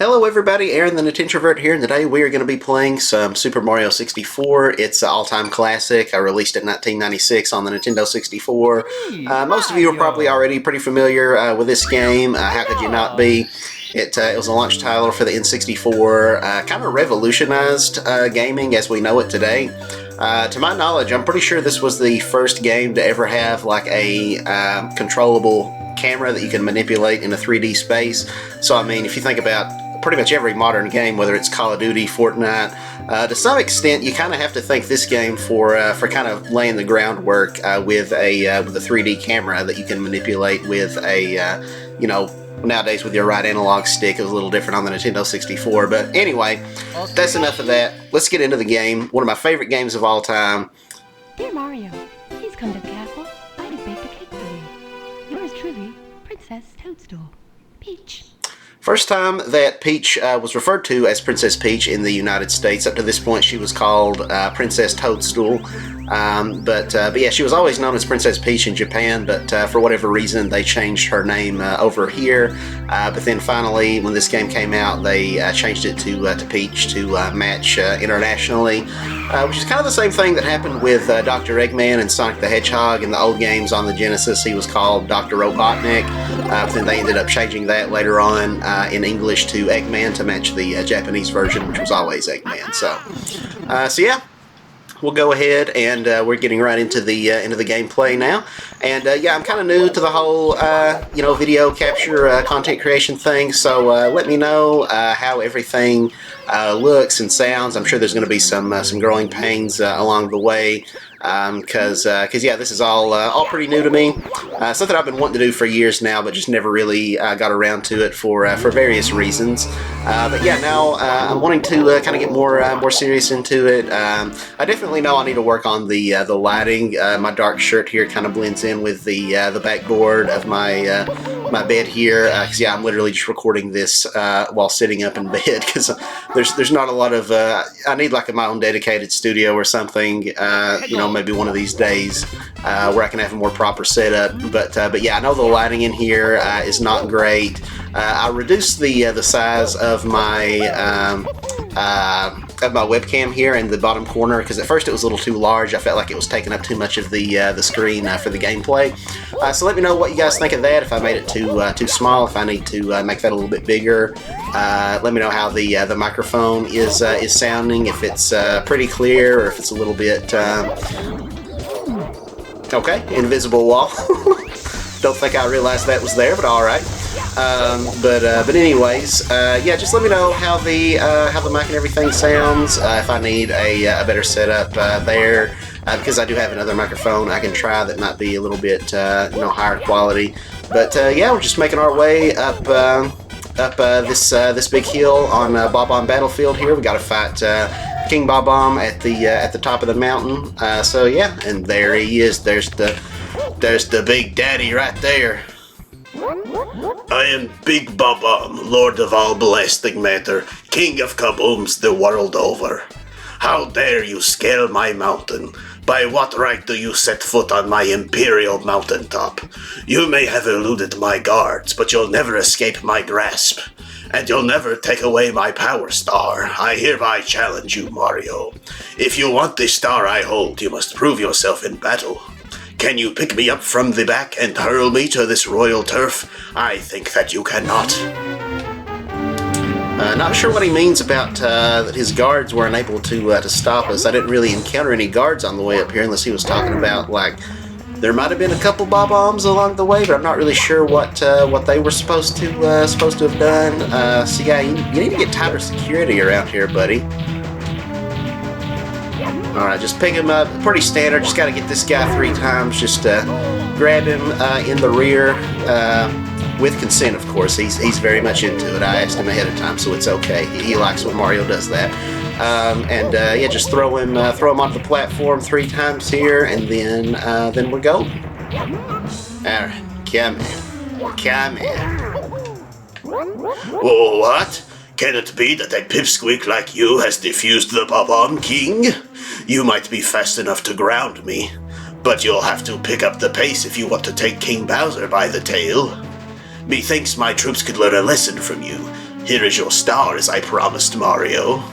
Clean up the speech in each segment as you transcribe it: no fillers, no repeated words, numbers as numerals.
Hello everybody, Aaron the Nintintrovert here, and today we are going to be playing some Super Mario 64. It's an all-time classic. I released it in 1996 on the Nintendo 64. Most of you are probably already pretty familiar with this game. How could you not be? It was a launch title for the N64, kind of revolutionized gaming as we know it today. To my knowledge, I'm pretty sure this was the first game to ever have like a controllable camera that you can manipulate in a 3D space. So I mean, if you think about pretty much every modern game, whether it's Call of Duty, Fortnite, to some extent you kind of have to thank this game for kind of laying the groundwork with a 3D camera that you can manipulate with a nowadays with your right analog stick. It was a little different on the Nintendo 64, but anyway, that's enough of that. Let's get into the game. One of my favorite games of all time. Dear Mario, please come to the castle. I have baked a cake for you. Yours truly, Princess Toadstool. Peach. First time that Peach was referred to as Princess Peach in the United States. Up to this point, she was called Princess Toadstool. But yeah, she was always known as Princess Peach in Japan, but for whatever reason, they changed her name over here. But then finally, when this game came out, they changed it to Peach to match internationally, which is kind of the same thing that happened with Dr. Eggman and Sonic the Hedgehog in the old games on the Genesis. He was called Dr. Robotnik, but then they ended up changing that later on in English to Eggman to match the Japanese version, which was always Eggman. So yeah. We'll go ahead and we're getting right into the gameplay now. And yeah, I'm kind of new to the whole video capture content creation thing. So let me know how everything looks and sounds. I'm sure there's going to be some growing pains along the way. Because yeah, this is all pretty new to me. Something I've been wanting to do for years now, but just never really got around to it for various reasons. But yeah, now I'm wanting to kind of get more serious into it. I definitely know I need to work on the lighting. My dark shirt here kind of blends in with the backboard of my my bed here. Because yeah, I'm literally just recording this while sitting up in bed because there's not a lot of. I need like my own dedicated studio or something. Maybe one of these days where I can have a more proper setup. But yeah, I know the lighting in here is not great. I reduced the size of my webcam here in the bottom corner because at first it was a little too large. I felt like it was taking up too much of the screen for the gameplay. So let me know what you guys think of that. If I made it too small, if I need to make that a little bit bigger. Let me know how the microphone is sounding. If it's pretty clear or if it's a little bit. Okay, invisible wall. Don't think I realized that was there, but all right. But anyways, yeah, just let me know how the mic and everything sounds. If I need a better setup there, because I do have another microphone I can try that might be a little bit higher quality. But yeah, we're just making our way up this big hill on Bob-omb Battlefield here. We got to fight King Bob-omb at the top of the mountain. So yeah, and there he is. There's the Big Daddy right there. I am Big Bob-omb, Lord of all blessed matter, King of Kabooms the world over. How dare you scale my mountain? By what right do you set foot on my imperial mountaintop? You may have eluded my guards, but you'll never escape my grasp. And you'll never take away my power star. I hereby challenge you, Mario. If you want the star I hold, you must prove yourself in battle. Can you pick me up from the back and hurl me to this royal turf? I think that you cannot. Not sure what he means about that his guards weren't able to stop us. I didn't really encounter any guards on the way up here unless he was talking about, like, there might have been a couple Bob-ombs along the way, but I'm not really sure what they were supposed to have done. So yeah, you need to get tighter security around here, buddy. Alright, just pick him up. Pretty standard. Just got to get this guy 3 times. Just grab him in the rear with consent, of course. He's very much into it. I asked him ahead of time, so it's okay. He likes when Mario does that. Yeah, just throw him onto the platform 3 times here, and then we're golden. Alright, come here. Whoa, what? Can it be that a pipsqueak like you has defused the Bob-omb King? You might be fast enough to ground me, but you'll have to pick up the pace if you want to take King Bowser by the tail. Methinks my troops could learn a lesson from you. Here is your star as I promised, Mario.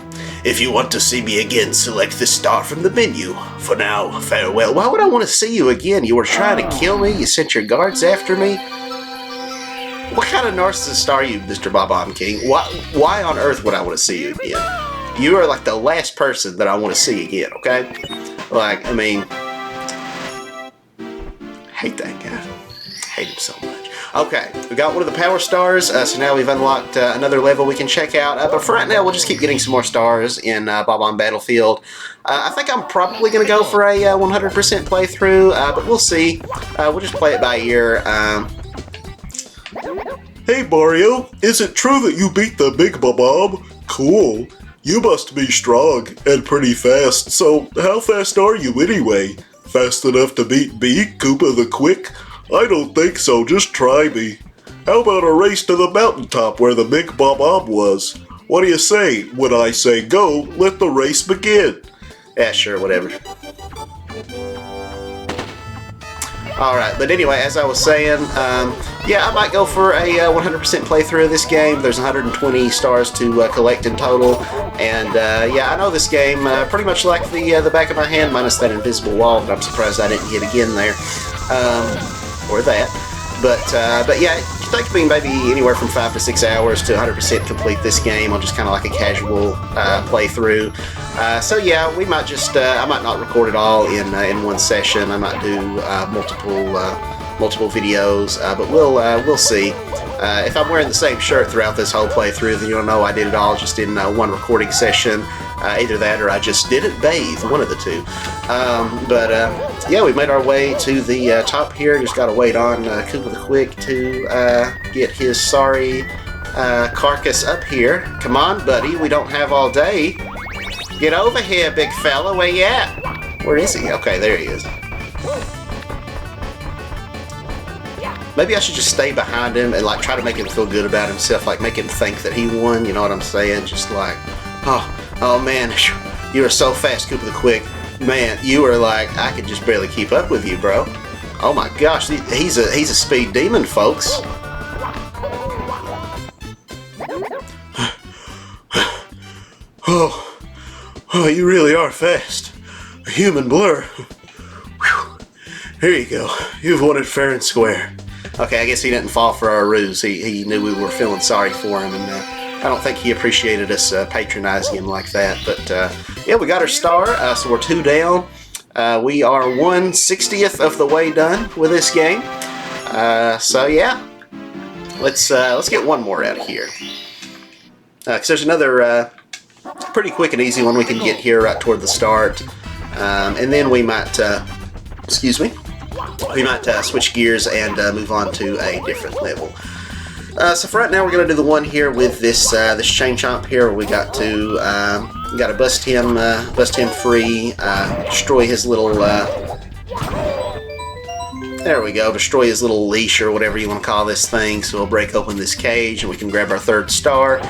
If you want to see me again, select the star from the menu. For now, farewell. Why would I want to see you again? You were trying to kill me? You sent your guards after me? What kind of narcissist are you, Mr. Bob-omb King? Why on earth would I want to see you again? You are like the last person that I want to see again, okay? Like, I mean, hate that guy. Hate him so much. Okay, we got one of the power stars, so now we've unlocked another level we can check out. But for right now, we'll just keep getting some more stars in Bob-omb Battlefield. I think I'm probably going to go for a 100% playthrough, but we'll see. We'll just play it by ear. Hey Mario, is it true that you beat the Big Bob-omb? Cool. You must be strong and pretty fast, so how fast are you anyway? Fast enough to beat me, Koopa the Quick? I don't think so, just try me. How about a race to the mountaintop where the Big Bob-omb was? What do you say? When I say go, let the race begin. Yeah, sure, whatever. Alright, but anyway, as I was saying, yeah, I might go for a 100% playthrough of this game. There's 120 stars to collect in total, and yeah, I know this game pretty much like the back of my hand, minus that invisible wall, but I'm surprised I didn't hit again there, or that. But yeah, it takes me maybe anywhere from 5 to 6 hours to 100% complete this game on just kind of like a casual playthrough. So yeah, we might just I might not record it all in one session. I might do multiple videos, but we'll see. If I'm wearing the same shirt throughout this whole playthrough, then you'll know I did it all just in one recording session. Either that or I just didn't bathe, one of the two. But yeah, we made our way to the top here. Just gotta wait on Koopa the Quick to get his sorry carcass up here. Come on, buddy, we don't have all day. Get over here, big fella, where you at? Where is he? Okay, there he is. Maybe I should just stay behind him and like try to make him feel good about himself, like make him think that he won, you know what I'm saying? Just like, oh man, you are so fast, Koopa the Quick. Man, you are like, I could just barely keep up with you, bro. Oh my gosh, he's a speed demon, folks. Oh, you really are fast. A human blur. Whew. Here you go. You've won it fair and square. Okay, I guess he didn't fall for our ruse. He knew we were feeling sorry for him, and I don't think he appreciated us patronizing him like that. But yeah, we got our star, so we're 2 down. We are 1/60th of the way done with this game. So yeah, let's get one more out of here. Because there's another pretty quick and easy one we can get here right toward the start, and then we might, excuse me. We might switch gears and move on to a different level. So for right now, we're going to do the one here with this this Chain Chomp here. Where we got to bust him free, destroy his little. There we go. Destroy his little leash or whatever you want to call this thing. So we'll break open this cage and we can grab our 3rd star.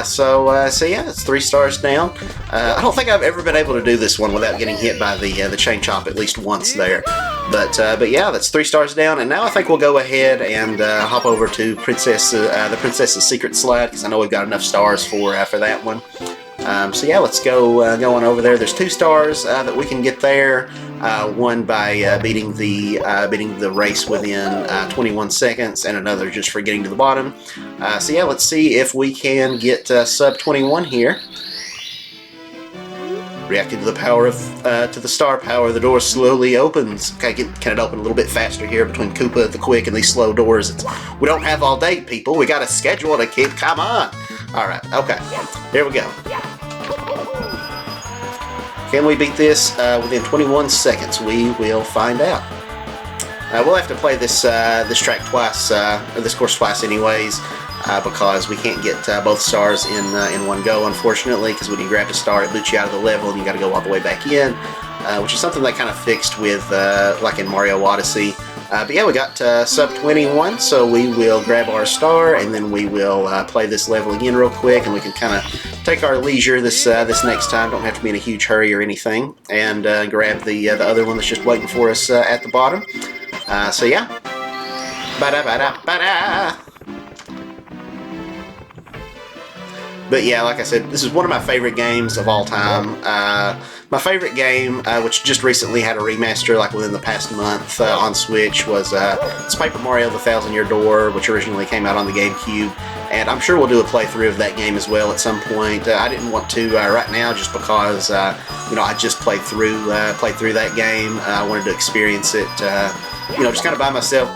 So yeah, it's 3 stars down. I don't think I've ever been able to do this one without getting hit by the Chain Chomp at least once there. But yeah, that's 3 stars down, and now I think we'll go ahead and hop over to the Princess's Secret Slide, because I know we've got enough stars for that one. So yeah, let's go on over there. There's 2 stars that we can get there. One by beating the race within 21 seconds, and another just for getting to the bottom. So yeah, let's see if we can get sub 21 here. Reacting to the power of to the star power, the door slowly opens. Okay, can it open a little bit faster here between Koopa the Quick and these slow doors? We don't have all day, people. We got a schedule to keep. Come on. All right. Okay. Here we go. Can we beat this within 21 seconds? We will find out. We'll have to play this track twice, or this course twice, anyways. Because we can't get both stars in one go, unfortunately, because when you grab a star, it boots you out of the level and you got to go all the way back in, which is something they kind of fixed with, like in Mario Odyssey. But yeah, we got sub 21, so we will grab our star, and then we will play this level again real quick, and we can kind of take our leisure this next time. Don't have to be in a huge hurry or anything, and grab the other one that's just waiting for us at the bottom. So yeah. Ba-da-ba-da-ba-da. But yeah, like I said, this is one of my favorite games of all time. My favorite game, which just recently had a remaster, like within the past month on Switch, was it's Paper Mario: The Thousand Year Door, which originally came out on the GameCube. And I'm sure we'll do a playthrough of that game as well at some point. I didn't want to right now, just because I just played through that game. I wanted to experience it, just kind of by myself.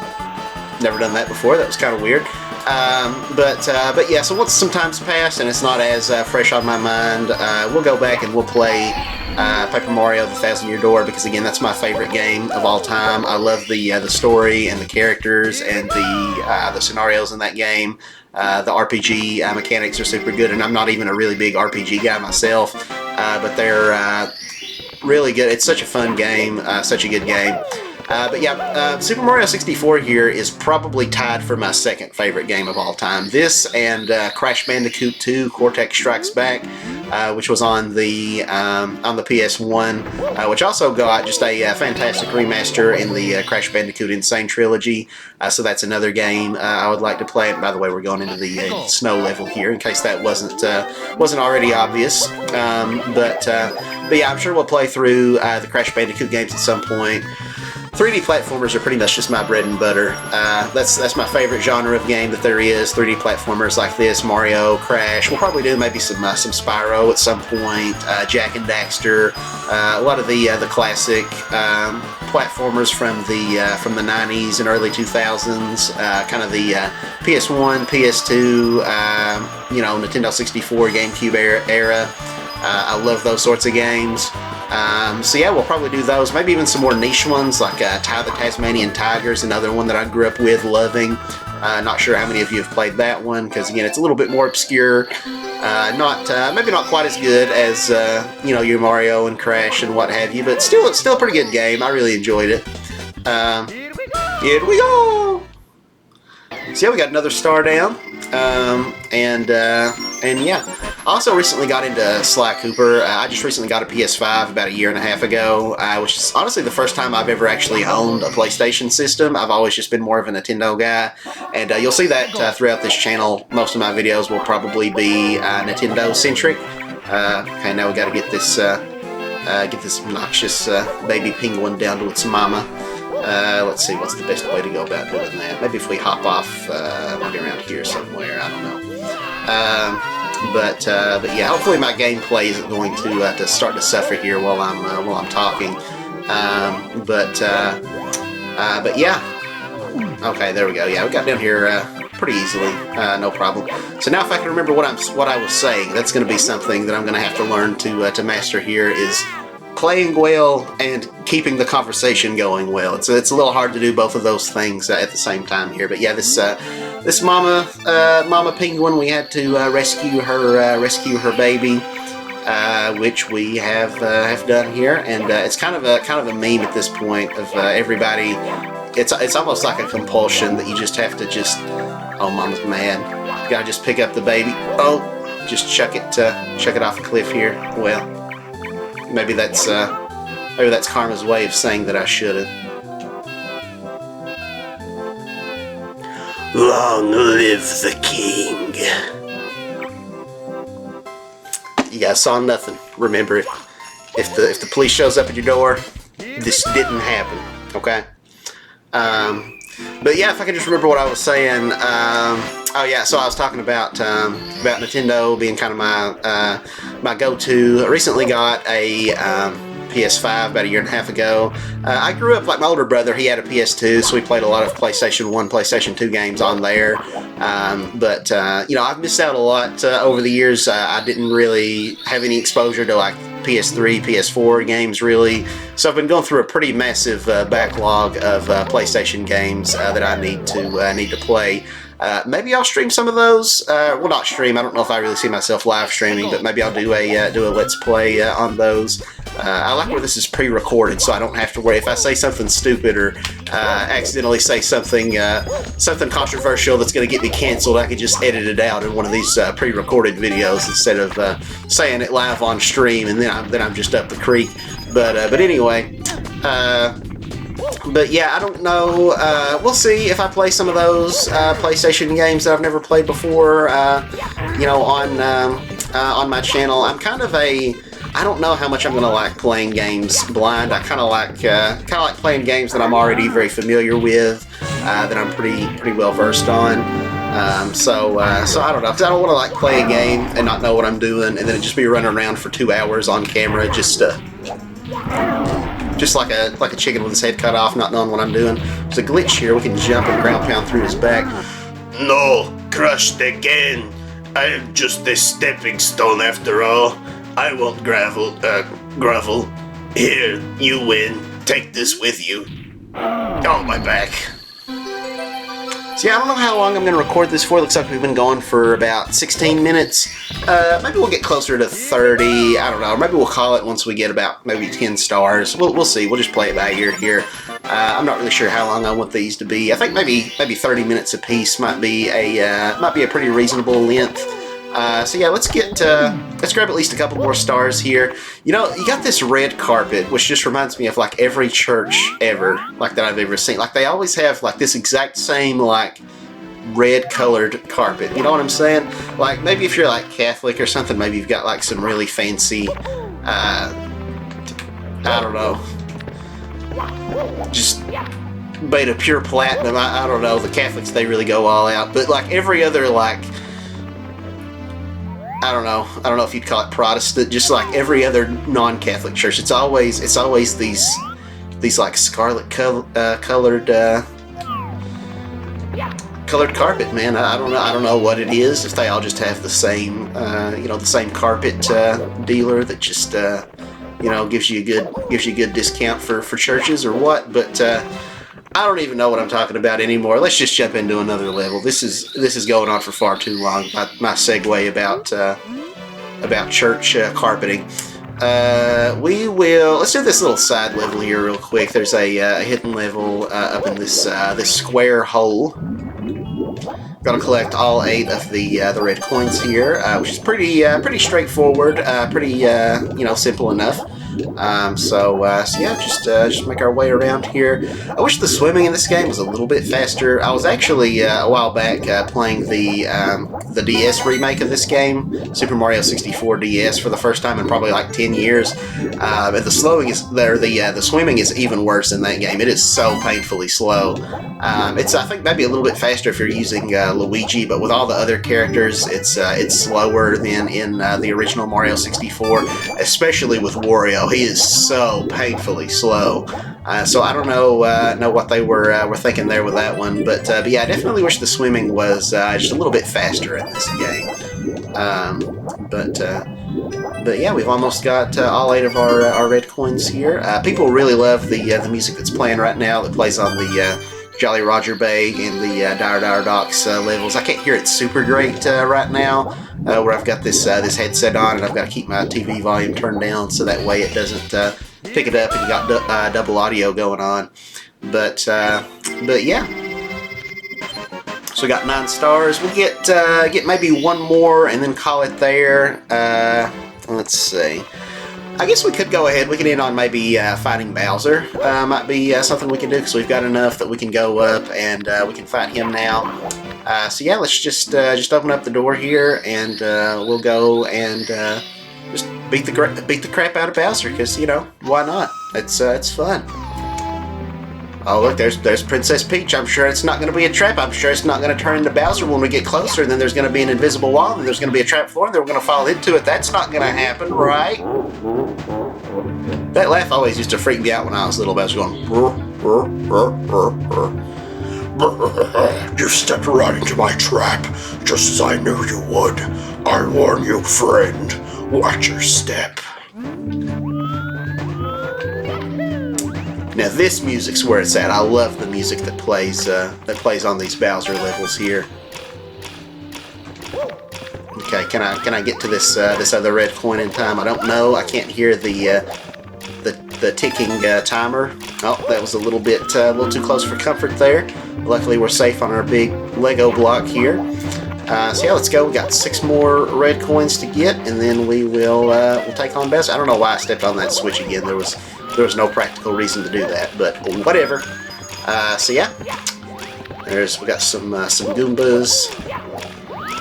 Never done that before. That was kind of weird. But yeah, so once some time's passed and it's not as fresh on my mind, we'll go back and we'll play Paper Mario: The Thousand Year Door, because again, that's my favorite game of all time. I love the story and the characters and the scenarios in that game. The RPG mechanics are super good, and I'm not even a really big RPG guy myself, but they're really good. It's such a fun game, such a good game. But yeah, Super Mario 64 here is probably tied for my second favorite game of all time. This and Crash Bandicoot 2: Cortex Strikes Back, which was on the PS1, which also got just a fantastic remaster in the Crash Bandicoot Insane Trilogy. So that's another game I would like to play. And by the way, we're going into the snow level here, in case that wasn't already obvious. But yeah, I'm sure we'll play through the Crash Bandicoot games at some point. 3D platformers are pretty much just my bread and butter. That's my favorite genre of game that there is. 3D platformers like this, Mario, Crash. We'll probably do maybe some Spyro at some point. Jak and Daxter. A lot of the classic platformers from the 90s and early 2000s. Kind of the PS1, PS2, Nintendo 64, GameCube era. I love those sorts of games. So yeah, we'll probably do those. Maybe even some more niche ones, like Ty the Tasmanian Tiger's another one that I grew up with, loving. Not sure how many of you have played that one, because again, it's a little bit more obscure. Maybe not quite as good as your Mario and Crash and what have you, but it's still a pretty good game. I really enjoyed it. Here we go. So yeah, we got another star down. And yeah, I also recently got into Sly Cooper. I just recently got a PS5 about a year and a half ago, which is honestly the first time I've ever actually owned a PlayStation system. I've always just been more of a Nintendo guy, and you'll see that throughout this channel. Most of my videos will probably be Nintendo-centric. Okay, now we got to get this obnoxious baby penguin down to its mama. Let's see, what's the best way to go about doing that? Maybe if we hop off, maybe around here somewhere, I don't know. But yeah, hopefully my gameplay isn't going to start to suffer here while I'm talking. But yeah. Okay, there we go. Yeah, we got down here pretty easily, no problem. So now, if I can remember what I was saying, that's going to be something that I'm going to have to learn to master here, is playing well and keeping the conversation going well. It's a little hard to do both of those things at the same time here. But yeah, this mama penguin, we had to rescue her baby, which we have done here, and it's kind of a meme at this point of everybody. It's almost like a compulsion that you just have to oh, mama's mad. You gotta just pick up the baby. Oh, just chuck it off a cliff here. Well, maybe that's karma's way of saying that I shouldn't. Long live the king. You guys saw nothing. Remember, if the police shows up at your door, this didn't happen. Okay. But yeah, if I can just remember what I was saying. Oh yeah, so I was talking about Nintendo being kind of my go-to. I recently got a PS5 about a year and a half ago. I grew up like my older brother. He had a PS2, so we played a lot of PlayStation 1, PlayStation 2 games on there. But I've missed out a lot over the years. I didn't really have any exposure to like PS3, PS4 games really. So I've been going through a pretty massive backlog of PlayStation games that I need to play. Maybe I'll stream some of those. Well, not stream. I don't know if I really see myself live streaming, but maybe I'll do a let's play on those. I like where this is pre-recorded, so I don't have to worry if I say something stupid or accidentally say something controversial that's going to get me canceled. I could just edit it out in one of these pre-recorded videos instead of saying it live on stream, and then I'm just up the creek. But anyway. But yeah, I don't know. We'll see if I play some of those PlayStation games that I've never played before. You know, on my channel. I'm kind of I don't know how much I'm gonna like playing games blind. I kind of like playing games that I'm already very familiar with, that I'm pretty well versed on. So I don't know, because I don't want to like play a game and not know what I'm doing, and then it just be running around for 2 hours on camera, just like a chicken with his head cut off, not knowing what I'm doing. There's a glitch here. We can jump and ground pound through his back. No, crushed again. I am just a stepping stone after all. I won't grovel. Here, you win. Take this with you. Oh, my back. So yeah, I don't know how long I'm going to record this for. Looks like we've been going for about 16 minutes. Maybe we'll get closer to 30. I don't know. Maybe we'll call it once we get about maybe 10 stars. We'll see. We'll just play it by ear here. I'm not really sure how long I want these to be. I think maybe 30 minutes apiece might be a pretty reasonable length. So yeah, let's grab at least a couple more stars here. You know, you got this red carpet, which just reminds me of like every church ever, like that I've ever seen. Like they always have like this exact same like red colored carpet. You know what I'm saying? Like maybe if you're like Catholic or something, maybe you've got like some really fancy, I don't know, just made of pure platinum. I don't know. The Catholics, they really go all out. But like every other like, I don't know if you'd call it Protestant, just like every other non-Catholic church, it's always these like scarlet colored carpet, man. I don't know what it is. If they all just have the same the same carpet dealer that just gives you a good discount for churches or what, but I don't even know what I'm talking about anymore. Let's just jump into another level. This is going on for far too long. My segue about church carpeting. Let's do this little side level here real quick. There's a hidden level up in this square hole. Got to collect all 8 of the red coins here, which is pretty straightforward, pretty simple enough. So yeah, just make our way around here. I wish the swimming in this game was a little bit faster. I was actually a while back playing the DS remake of this game, Super Mario 64 DS, for the first time in probably like 10 years. And the swimming is even worse in that game. It is so painfully slow. It's I think maybe a little bit faster if you're using Luigi, but with all the other characters, it's slower than in the original Mario 64, especially with Wario. He is so painfully slow. So I don't know what they were thinking there with that one, but yeah, I definitely wish the swimming was just a little bit faster in this game. But yeah, we've almost got all 8 of our red coins here. People really love the music that's playing right now, that plays on the Jolly Roger Bay and the Dire Dire Docks levels. I can't hear it super great right now, where I've got this headset on and I've got to keep my TV volume turned down so that way it doesn't pick it up and you got double audio going on. But yeah. So we got 9 stars. We'll get maybe one more and then call it there. Let's see. I guess we could go ahead. We can end on maybe fighting Bowser. Might be something we can do because we've got enough that we can go up and we can fight him now. So yeah, let's just open up the door here and we'll go and just beat the crap out of Bowser, because why not? It's fun. Oh look, there's Princess Peach. I'm sure it's not going to be a trap. I'm sure it's not going to turn into Bowser when we get closer. And then there's going to be an invisible wall, and there's going to be a trap floor, and then we're going to fall into it. That's not going to happen, right? That laugh always used to freak me out when I was little. Bowser going, You stepped right into my trap, just as I knew you would. I warn you, friend. Watch your step. Now this music's where it's at. I love the music that plays on these Bowser levels here. Okay, can I get to this other red coin in time? I don't know. I can't hear the ticking timer. Oh, that was a little too close for comfort there. Luckily, we're safe on our big Lego block here. So yeah, let's go. We got 6 more red coins to get, and then we'll take on Bowser. I don't know why I stepped on that switch again. There was there was no practical reason to do that, but whatever. So yeah, we got some Goombas.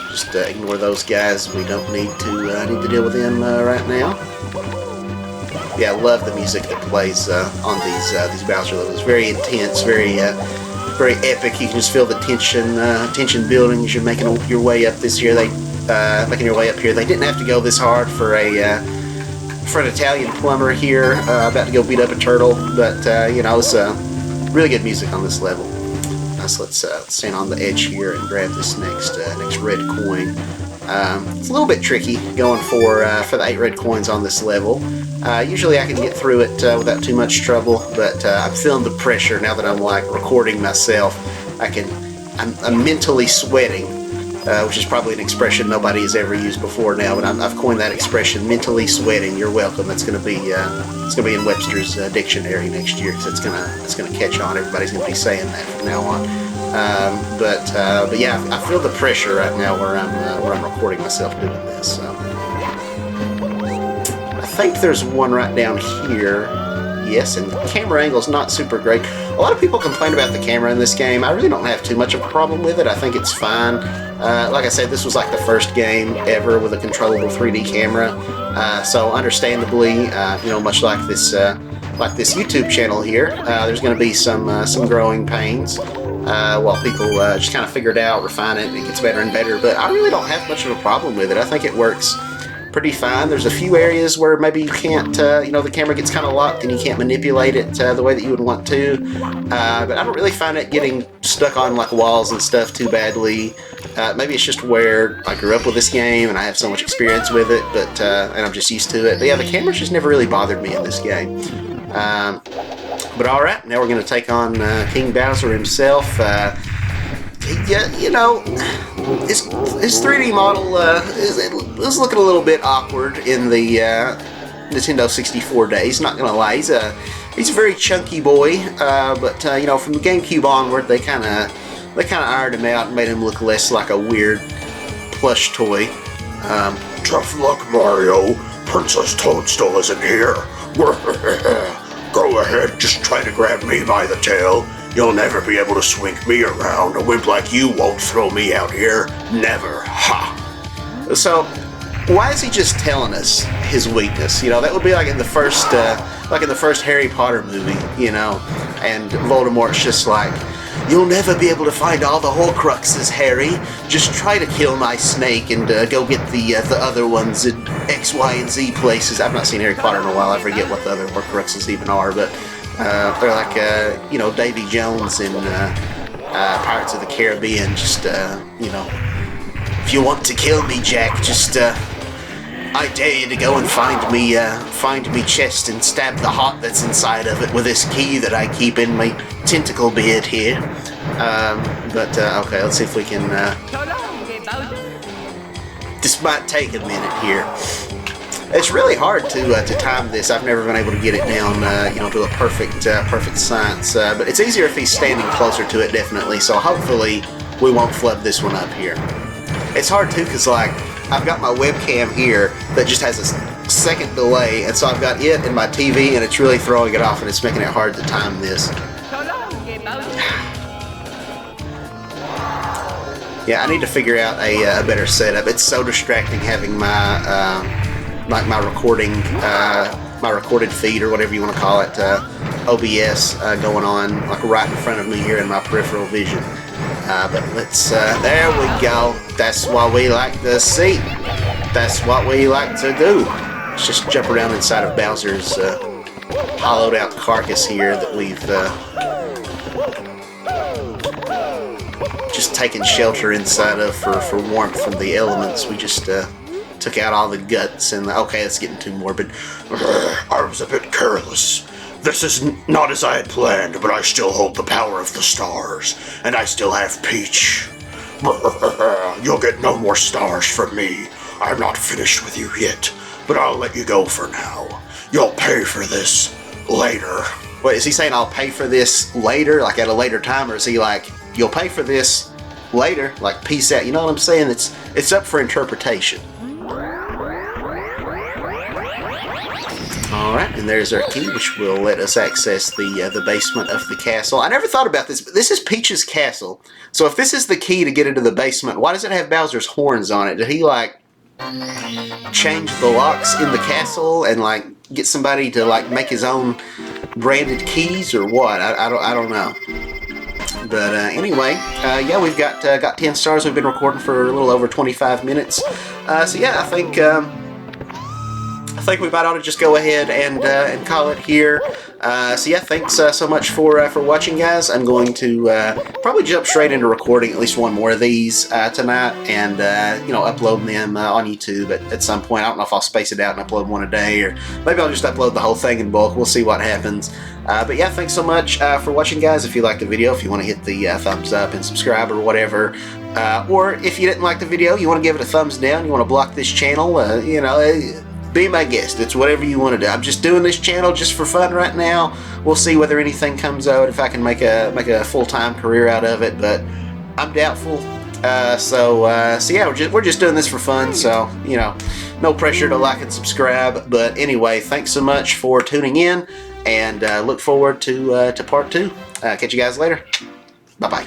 Just ignore those guys. We don't need to deal with them right now. Yeah, I love the music that plays on these Bowser levels. Very intense, very epic. You can just feel the tension building as you're making your way up this year. Making your way up here. They didn't have to go this hard for an Italian plumber here about to go beat up a turtle, but you know, it's really good music on this level. So let's stand on the edge here and grab this next red coin. It's a little bit tricky going for the 8 red coins on this level. Usually I can get through it without too much trouble, but I'm feeling the pressure now that I'm like recording myself. I'm mentally sweating, which is probably an expression nobody has ever used before now, but I've coined that expression, mentally sweating. You're welcome. It's gonna be in Webster's dictionary next year, because it's gonna catch on. Everybody's gonna be saying that from now on. But yeah, I feel the pressure right now where I'm recording myself doing this. So. I think there's one right down here. Yes, and the camera angle's not super great. A lot of people complain about the camera in this game. I really don't have too much of a problem with it. I think it's fine. Like I said, this was like the first game ever with a controllable 3D camera. So understandably, you know, much like this YouTube channel here, there's going to be some growing pains while people just kind of figure it out, refine it, and it gets better and better. But I really don't have much of a problem with it. I think it works pretty fine. There's a few areas where maybe you can't, you know, the camera gets kind of locked and you can't manipulate it the way that you would want to. But I don't really find it getting stuck on like walls and stuff too badly. Maybe it's just where I grew up with this game and I have so much experience with it, but and I'm just used to it. But yeah, the camera's just never really bothered me in this game. But alright, now we're going to take on King Bowser himself. Yeah, you know, his 3D model is looking a little bit awkward in the Nintendo 64 days, not gonna lie. He's a very chunky boy, but you know, from the GameCube onward, they kind of ironed him out and made him look less like a weird plush toy. Tough luck, Mario. Princess Toadstool isn't here. Go ahead, just try to grab me by the tail. You'll never be able to swing me around. A wimp like you won't throw me out here. Never. Ha! So, why is he just telling us his weakness? You know, that would be like in the first Harry Potter movie, you know, and Voldemort's just like, you'll never be able to find all the Horcruxes, Harry. Just try to kill my snake and go get the other ones in X, Y, and Z places. I've not seen Harry Potter in a while. I forget what the other Horcruxes even are, but they're like, you know, Davy Jones in Pirates of the Caribbean. Just, you know, if you want to kill me, Jack, just, I dare you to go and find me chest and stab the heart that's inside of it with this key that I keep in my tentacle beard here. Okay, let's see if we can, this might take a minute here. It's really hard to time this. I've never been able to get it down, you know, to a perfect science. But it's easier if he's standing closer to it, definitely. So hopefully we won't flub this one up here. It's hard too, cause like I've got my webcam here that just has a second delay, and so I've got it in my TV, and it's really throwing it off, and it's making it hard to time this. Yeah, I need to figure out a better setup. It's so distracting having my recorded feed, or whatever you want to call it, OBS going on like right in front of me here in my peripheral vision. But let's, there we go. That's what we like to see. That's what we like to do. Let's just jump around inside of Bowser's hollowed out carcass here that we've just taken shelter inside of for warmth from the elements. We just took out all the guts and okay, it's getting too morbid. I was a bit careless. This is not as I had planned, but I still hold the power of the stars, and I still have Peach. You'll get no more stars from me. I'm not finished with you yet, but I'll let you go for now. You'll pay for this later. Wait, is he saying I'll pay for this later, like at a later time, or is he like, you'll pay for this later, like peace out? You know what I'm saying? It's up for interpretation. Alright, and there's our key, which will let us access the basement of the castle. I never thought about this, but this is Peach's castle. So if this is the key to get into the basement, why does it have Bowser's horns on it? Did he, like, change the locks in the castle and, like, get somebody to, like, make his own branded keys or what? I don't know. But anyway, yeah, we've got 10 stars. We've been recording for a little over 25 minutes. So yeah, I think we might ought to just go ahead and call it here. So yeah, thanks so much for watching, guys. I'm going to probably jump straight into recording at least one more of these tonight, and you know, upload them on YouTube at some point. I don't know if I'll space it out and upload one a day, or maybe I'll just upload the whole thing in bulk. We'll see what happens. But yeah, thanks so much for watching, guys. If you liked the video, if you want to hit the thumbs up and subscribe or whatever, or if you didn't like the video, you want to give it a thumbs down, you want to block this channel, you know, be my guest. It's whatever you want to do. I'm just doing this channel just for fun right now. We'll see whether anything comes out, if I can make a full-time career out of it, but I'm doubtful. So yeah, we're just doing this for fun, so, you know, no pressure to like and subscribe. But anyway, thanks so much for tuning in, and look forward to part 2. Catch you guys later. Bye-bye.